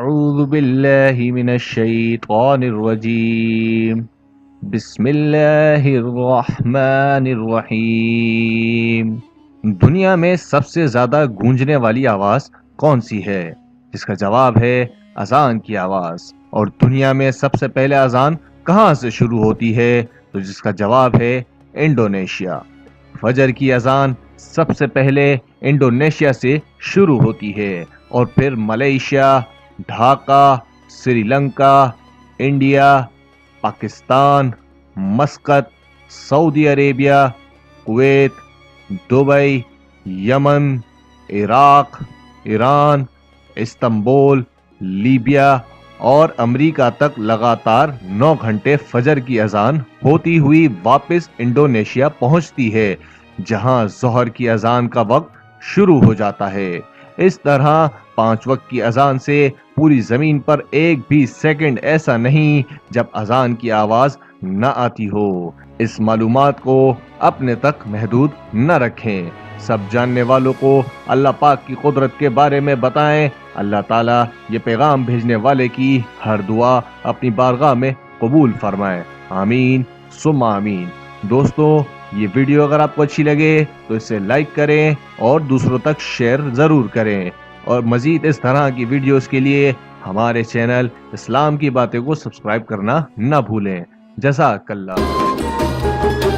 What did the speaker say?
اعوذ باللہ من الشیطان الرجیم بسم اللہ الرحمن الرحیم۔ دنیا میں سب سے زیادہ گونجنے والی آواز کون سی ہے؟ جس کا جواب ہے اذان کی آواز۔ اور دنیا میں سب سے پہلے اذان کہاں سے شروع ہوتی ہے؟ تو جس کا جواب ہے انڈونیشیا۔ فجر کی اذان سب سے پہلے انڈونیشیا سے شروع ہوتی ہے اور پھر Malaysia, Dhaka, Sri Lanka, India, Pakistan, Muscat, سعودی عربیہ، کویت، دبئی، یمن، عراق، ایران، استنبول، لیبیا اور امریکہ تک لگاتار 9 گھنٹے فجر کی اذان ہوتی ہوئی واپس انڈونیشیا پہنچتی ہے، جہاں ظہر کی اذان کا وقت شروع ہو جاتا ہے۔ اس طرح 5 وقت کی اذان سے پوری زمین پر ایک بھی سیکنڈ ایسا نہیں جب اذان کی آواز نہ آتی ہو۔ اس معلومات کو اپنے تک محدود نہ رکھیں، سب جاننے والوں کو اللہ پاک کی قدرت کے بارے میں بتائیں۔ اللہ تعالیٰ یہ پیغام بھیجنے والے کی ہر دعا اپنی بارگاہ میں قبول فرمائے، آمین ثم آمین۔ دوستو، یہ ویڈیو اگر آپ کو اچھی لگے تو اسے لائک کریں اور دوسروں تک شیئر ضرور کریں، اور مزید اس طرح کی ویڈیوز کے لیے ہمارے چینل اسلام کی باتیں کو سبسکرائب کرنا نہ بھولیں۔ جزاک اللہ۔